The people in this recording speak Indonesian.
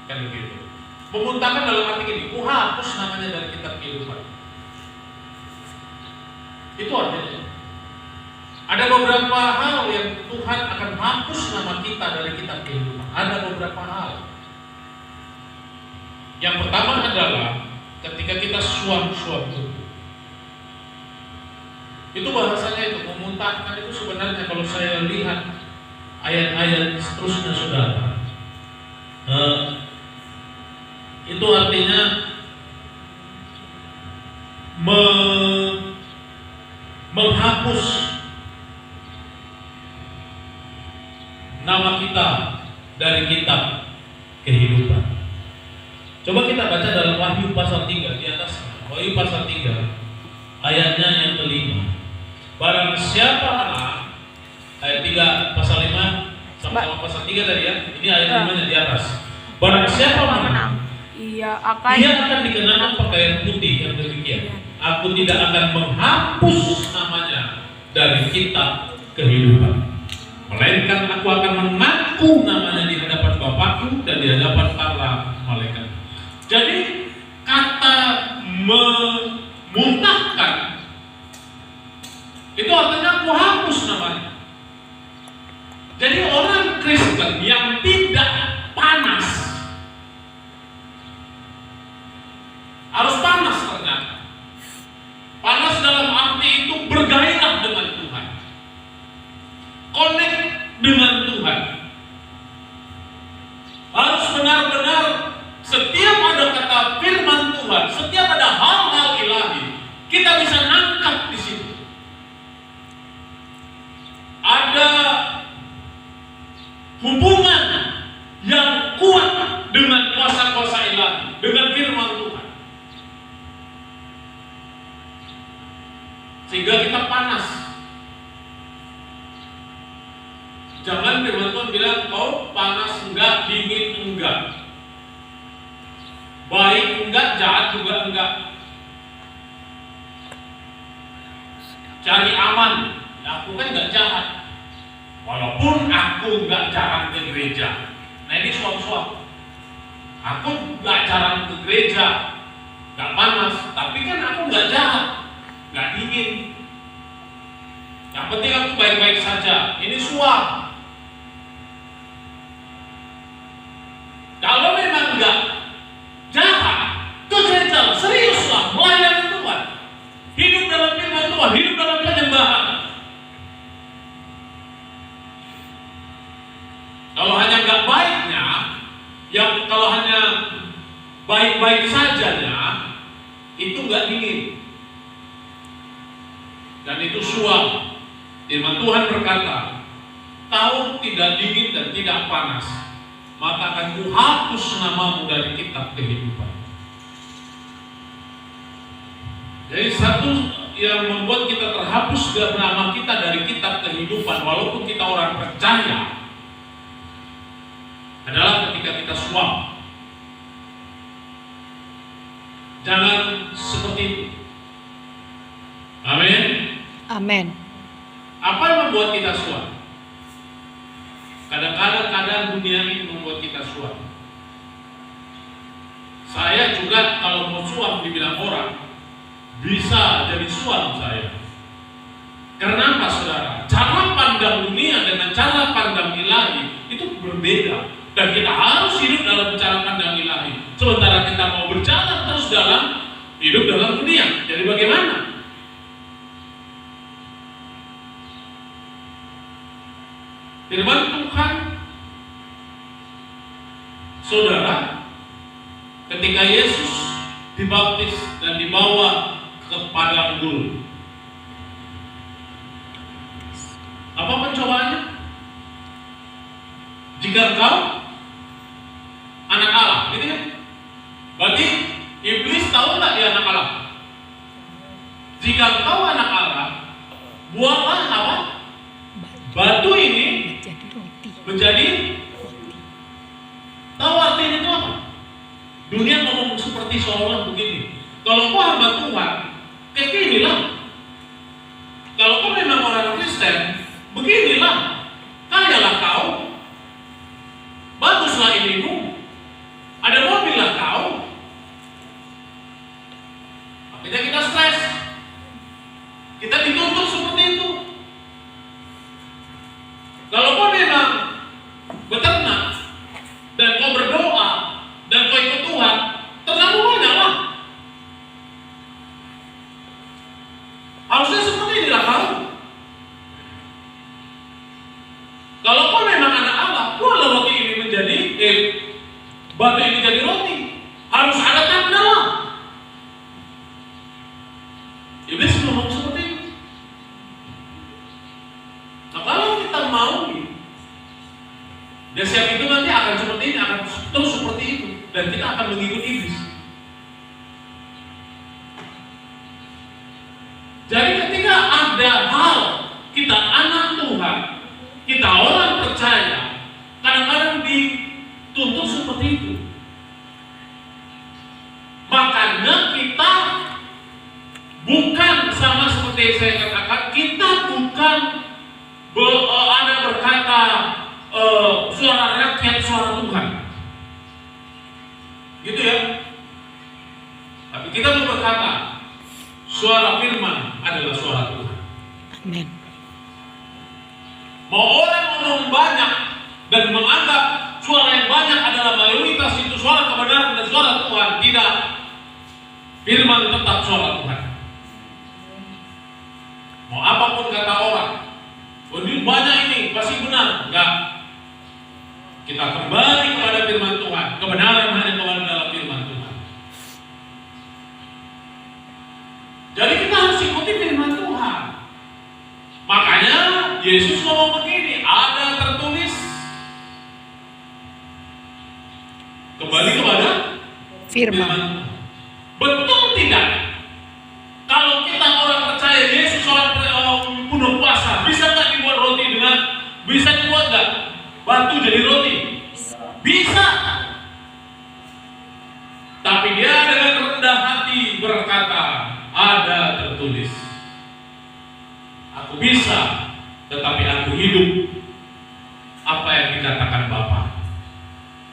kan begitu. Memuntahkan dalam arti ini, hapus namanya dari kitab kehidupan. Itu artinya. Ada beberapa hal yang Tuhan akan hapus nama kita dari kitab kehidupan. Ada beberapa hal. Yang pertama adalah ketika kita suam-suam itu bahasanya itu memuntahkan. Itu sebenarnya kalau saya lihat ayat-ayat seterusnya saudara, itu artinya menghapus nama kita dari kitab kehidupan. Coba kita baca dalam Wahyu pasal 3 di atas. Wahyu pasal 3 ayatnya yang kelima. Barang siapa ayat 3 pasal 5 sama pasal 3 tadi ya. Ini ayat 5 di atas. Barang siapa menang, ia akan dikenakan pakaian putih yang demikian. Aku tidak akan menghapus namanya dari kitab kehidupan, melainkan aku akan mengaku namanya di hadapan Bapakku dan di hadapan para malaikat. Jadi kata memuntahkan itu artinya aku hapus namanya. Jadi orang Kristen yang tidak panas harus panas ternyata. Panas dalam arti itu bergairah dengan Tuhan, connect dengan Tuhan. Harus benar-benar setiap ada kata firman Tuhan, setiap ada hal-hal ilahi, kita bisa nangkap di situ. Ada hubungan yang kuat dengan kuasa-kuasa ilahi, dengan firman Tuhan, sehingga kita panas. Jangan firman Tuhan bilang kau panas enggak, dingin enggak, baik enggak, jahat juga enggak, cari aman. Aku kan enggak jahat, walaupun aku enggak jarang ke gereja. Nah ini suam-suam. Aku enggak jarang ke gereja, enggak panas, tapi kan aku enggak jahat, enggak dingin. Yang penting aku baik-baik saja. Ini suam. Kalau memang enggak jahat, ke gereja, seriuslah melayani Tuhan, hidup dalam firman Tuhan, hidup dalam penyembahan. Kalau hanya enggak baiknya, yang kalau hanya baik-baik sajanya, itu enggak dingin dan itu suam. Firman Tuhan berkata, kau tidak dingin dan tidak panas, maka akan kuhapus namamu dari kitab kehidupan. Jadi satu yang membuat kita terhapus nama kita dari kitab kehidupan, walaupun kita orang percaya, adalah ketika kita suam. Jangan seperti itu. Amin. Amin. Apa yang membuat kita suam? Kadang-kadang dunia ini membuat kita suam. Saya juga kalau mau suam dibilang orang, bisa jadi suam saya. Karena apa saudara? Cara pandang dunia dengan cara pandang ilahi itu berbeda. Dan kita harus hidup dalam cara pandang ilahi. Sementara kita mau berjalan terus dalam hidup dalam dunia. Jadi bagaimana? Firman Tuhan, saudara, ketika Yesus dibaptis dan dibawa ke padang gurun, apa pencobaannya? Jika engkau anak Allah, gitu kan? Berarti iblis tahu nggak dia anak Allah? Jika engkau anak Allah, buatlah apa? Batu ini menjadi roti. Tahu artinya itu apa? Dunia ngomong seperti seolah begini. Kalau kau hamba Tuhan, kayak inilah. Kalau kau memang orang Kristen, beginilah. Kayalah kau, baguslah inimu. batu ini jadi roti. Harus ada tanda. Iblis ngomong seperti itu. Nah, kalau kita mau, dia siap itu nanti akan seperti ini, akan terus seperti itu, dan kita akan mengikuti iblis. Jadi ketika ada hal kita anak Tuhan, kita orang percaya, kadang-kadang dituntut seperti itu. Makanya kita bukan sama seperti saya katakan, kita bukan ada berkata suara rakyat, suara Tuhan, gitu ya. Tapi kita mau berkata suara firman adalah suara Tuhan. Amin. Mau orang ngomong banyak dan menganggap suara yang banyak adalah mayoritas itu suara kebenaran dan suara Tuhan, tidak. Firman tetap suara Tuhan. Mau apapun kata orang, ini banyak ini pasti benar, enggak. Kita kembali kepada firman Tuhan. Kebenaran hanya kepada dalam firman Tuhan. Jadi kita harus ikuti firman Tuhan. Makanya Yesus ngomong begini, ada tertulis. Kembali kepada firman Tuhan. Betul tidak? Kalau kita orang percaya Yesus orang penuh kuasa, bisa nggak dibuat roti bisa dibuat nggak batu jadi roti? Bisa. Tapi dia dengan rendah hati berkata, ada tertulis, aku bisa, tetapi aku hidup apa yang dikatakan Bapa.